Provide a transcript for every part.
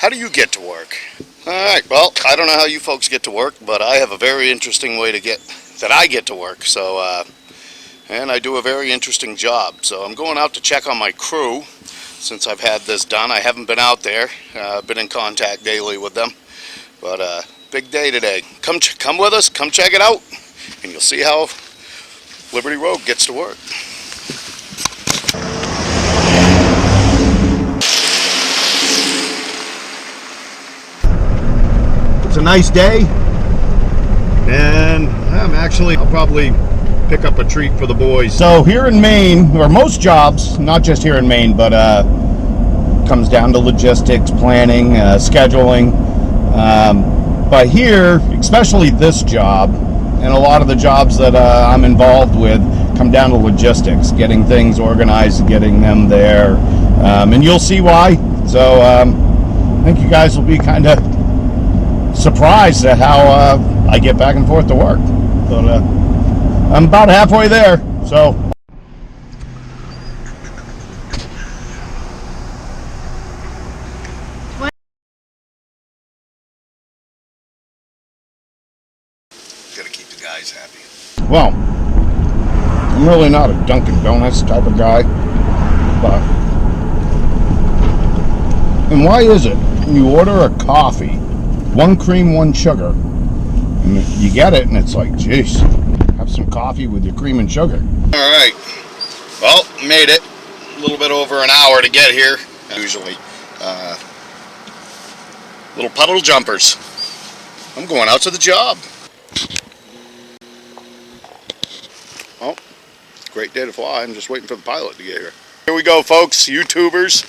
How do you get to work? Alright, well, I don't know how you folks get to work, but I have a very interesting way that I get to work. So, and I do a very interesting job. So I'm going out to check on my crew since I've had this done. I haven't been out there. I've been in contact daily with them. But big day today. Come with us, come check it out, and you'll see how Liberty Road gets to work. It's a nice day, and I'll probably pick up a treat for the boys. So here in Maine, or most jobs, not just here in Maine, but comes down to logistics, planning, scheduling. But here, especially this job, and a lot of the jobs that I'm involved with come down to logistics, getting things organized, getting them there, and you'll see why. So I think you guys will be kind of surprised at how I get back and forth to work. But I'm about halfway there, so. Gotta keep the guys happy. Well, I'm really not a Dunkin' Donuts type of guy, but, and why is it when you order a coffee, 1 cream, 1 sugar, and you get it and it's like, geez, have some coffee with your cream and sugar. All right, well, made it. A little bit over an hour to get here. Usually, little puddle jumpers. I'm going out to the job. Oh, great day to fly. I'm just waiting for the pilot to get here. Here we go, folks, YouTubers.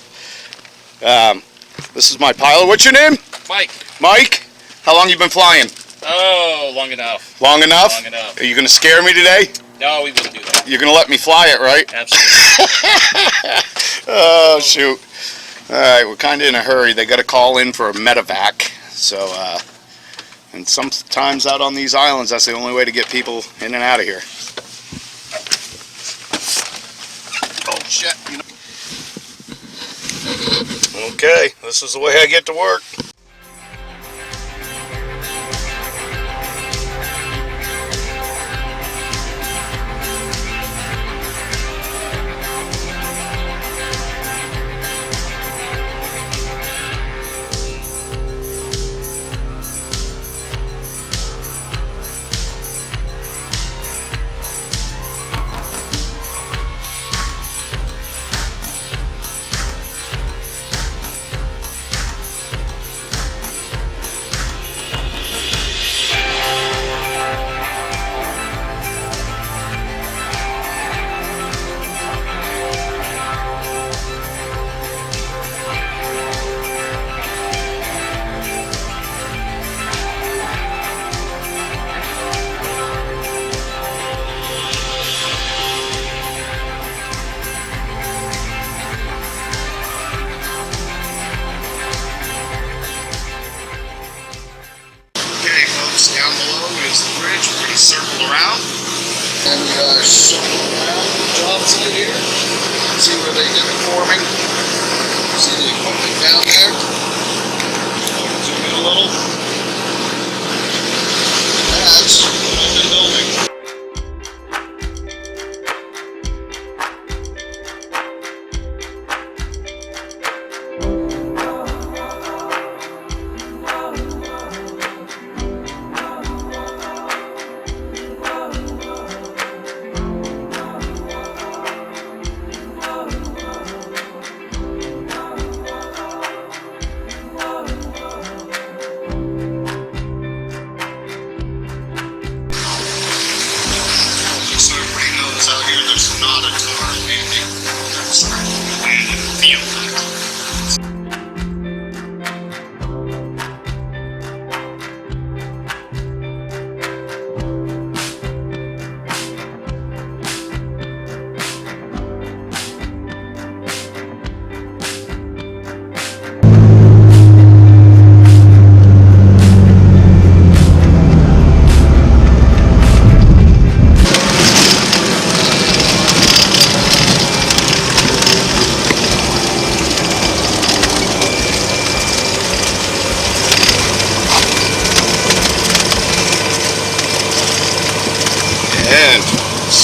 This is my pilot. What's your name? Mike. Mike? How long you been flying? Oh, long enough. Long enough? Long enough. Are you going to scare me today? No, we wouldn't do that. You're going to let me fly it, right? Absolutely. Oh, shoot. All right, we're kind of in a hurry. They got to call in for a medevac. So, and sometimes out on these islands, that's the only way to get people in and out of here. Oh, shit. Okay, this is the way I get to work.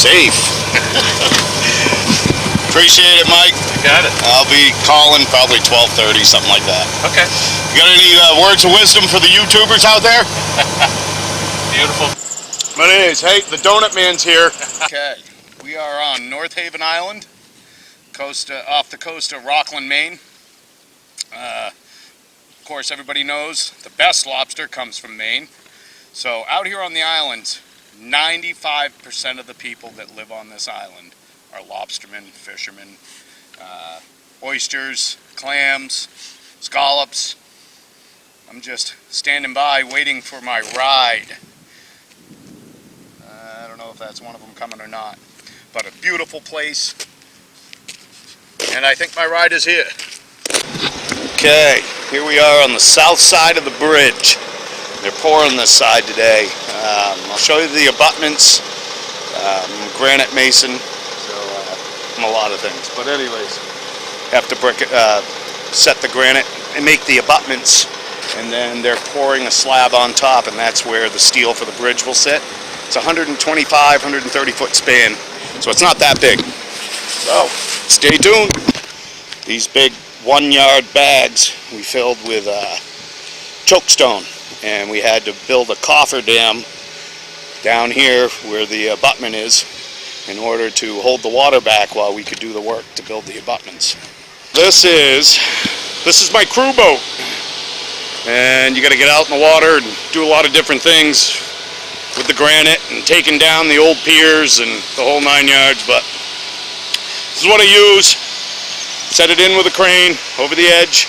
safe. Appreciate it, Mike. You got it. I'll be calling probably 12:30, something like that. Okay. You got any words of wisdom for the YouTubers out there? Beautiful. My name is, hey, the Donut Man's here. Okay, we are on North Haven Island, off the coast of Rockland, Maine. Of course, everybody knows the best lobster comes from Maine. So out here on the island, 95% of the people that live on this island are lobstermen, fishermen, oysters, clams, scallops. I'm just standing by waiting for my ride. I don't know if that's one of them coming or not, but a beautiful place, and I think my ride is here. Okay, here we are on the south side of the bridge. They're pouring this side today. I'll show you the abutments. I'm a granite mason, so I'm a lot of things. But anyways, have to set the granite and make the abutments, and then they're pouring a slab on top, and that's where the steel for the bridge will sit. It's a 125, 130 foot span, so it's not that big. So stay tuned. These big 1 yard bags we filled with chokestone, and we had to build a coffer dam down here where the abutment is in order to hold the water back while we could do the work to build the abutments. This is my crew boat, and you got to get out in the water and do a lot of different things with the granite and taking down the old piers and the whole 9 yards, but this is what I use. Set it in with a crane over the edge,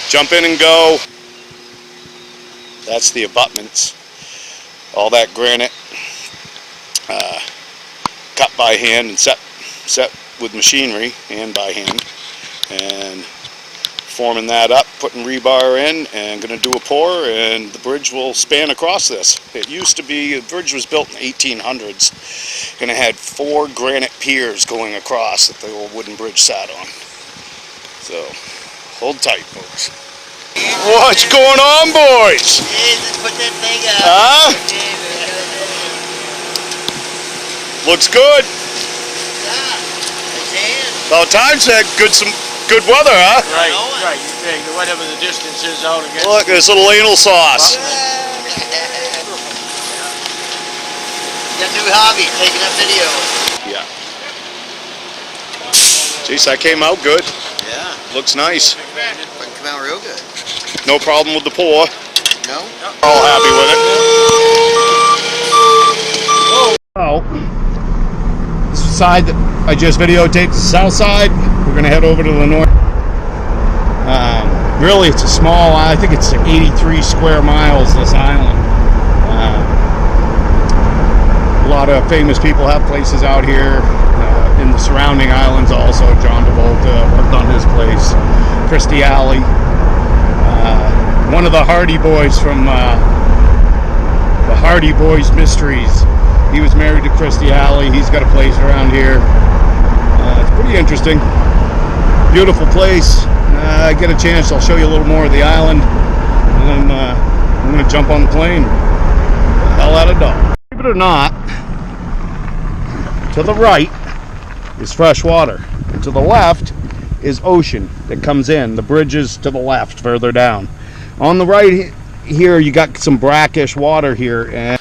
jump in and go. That's the abutments. All that granite cut by hand and set with machinery and by hand, and forming that up, putting rebar in, and going to do a pour, and the bridge will span across this. It used to be, the bridge was built in the 1800s, and it had 4 granite piers going across that the old wooden bridge sat on. So, hold tight, folks. What's going on, boys? Let's put that thing up. Huh? Looks good. About time, said some good weather, huh? Right. You take whatever the distance is out again. Look, this little anal sauce. Got a new hobby, taking up video. Yeah. Jeez, that came out good. Yeah. Looks nice. Fucking come out real good. No problem with the pour. No? All happy with it. Oh. This side that I just videotaped, the south side. We're going to head over to the north. Really, it's a small, I think it's 83 square miles, this island. A lot of famous people have places out here. In the surrounding islands also. John DeVolta worked on his place. Christy Alley. One of the Hardy Boys from the Hardy Boys Mysteries. He was married to Christy Alley. He's got a place around here. It's pretty interesting. Beautiful place. I get a chance, I'll show you a little more of the island. And then I'm going to jump on the plane. Hell out of dog. Believe it or not, to the right is fresh water. And to the left is ocean that comes in. The bridge is to the left, further down. On the right here, you got some brackish water here.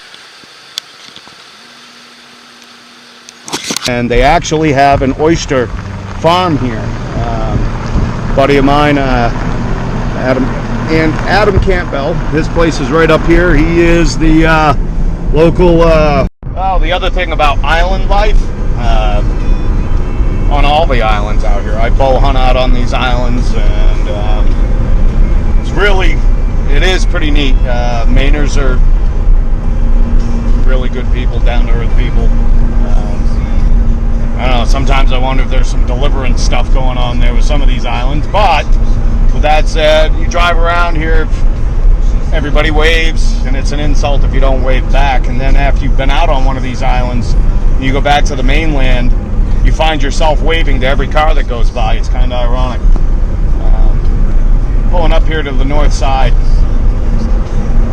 And they actually have an oyster farm here. Buddy of mine, Adam Campbell, his place is right up here. He is the local, well, the other thing about island life, on all the islands out here. I bow hunt out on these islands, and it's really, it is pretty neat. Mainers are really good people, down-to-earth people. I don't know, sometimes I wonder if there's some deliverance stuff going on there with some of these islands, but with that said, you drive around here, everybody waves, and it's an insult if you don't wave back. And then after you've been out on one of these islands, and you go back to the mainland, you find yourself waving to every car that goes by. It's kind of ironic. Pulling up here to the north side,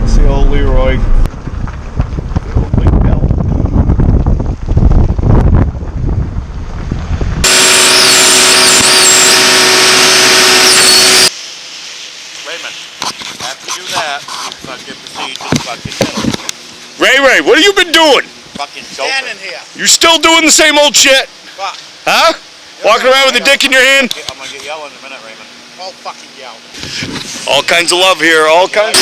see old Leroy. The old Big Bell. Raymond, after you do that, you fucking proceed to fucking middle. Ray, what have you been doing? Fucking standing here. You still doing the same old shit? Fuck. Huh? Walking around with a dick in your hand? I'm gonna get yelled in a minute, Raymond. All fucking yelled. All kinds of love here, all kinds.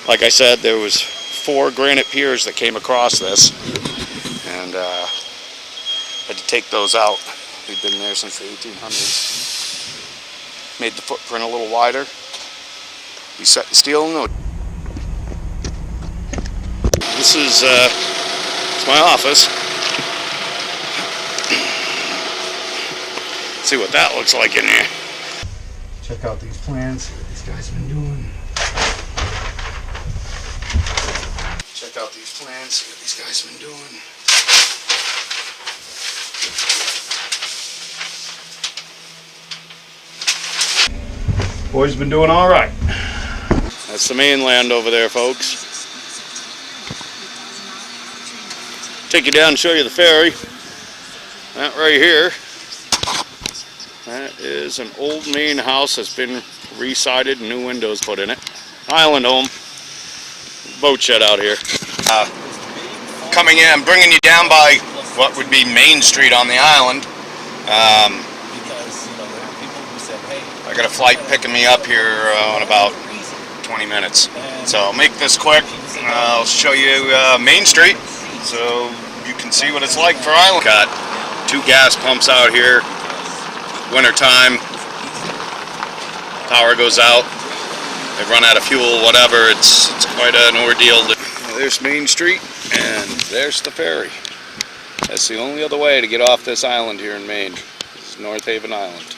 Like I said, there was 4 granite piers that came across this, and had to take those out. They've been there since the 1800s. Made the footprint a little wider. We set the steel in the... This is it's my office. See what that looks like in here. Check out these plans. See what these guys have been doing. Check out these plans, see what these guys have been doing. Boys been doing all right. That's the mainland over there, folks. Take you down and show you the ferry. That right here, that is an old Maine house that's been re-sided and new windows put in it. Island home. Boat shed out here. Coming in, I'm bringing you down by what would be Main Street on the island. I got a flight picking me up here in about 20 minutes. So I'll make this quick. I'll show you Main Street so you can see what it's like for island. Got 2 gas pumps out here. Winter time, power goes out. They run out of fuel, whatever. It's quite an ordeal. There's Main Street, and there's the ferry. That's the only other way to get off this island here in Maine. This is North Haven Island.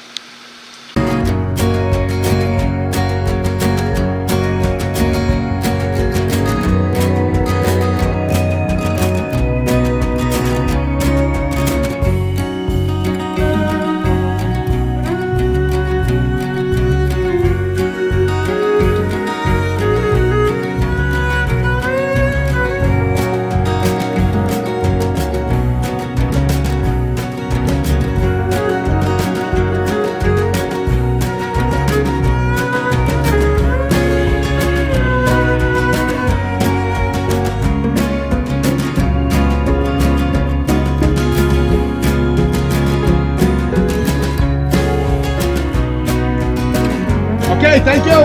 Okay, thank you.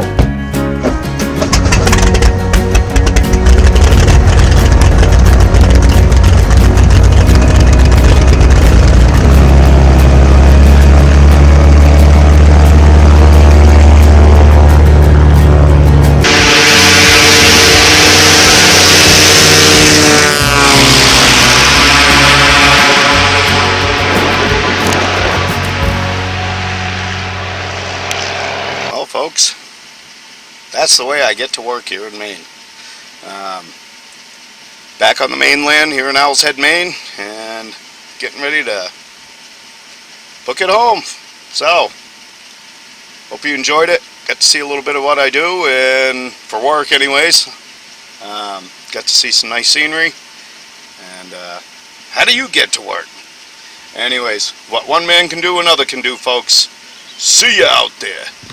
Well, folks, that's the way I get to work here in Maine. Back on the mainland here in Owl's Head, Maine, and getting ready to book it home. So, hope you enjoyed it. Got to see a little bit of what I do, and for work anyways. Got to see some nice scenery. And how do you get to work? Anyways, what one man can do, another can do, folks. See ya out there.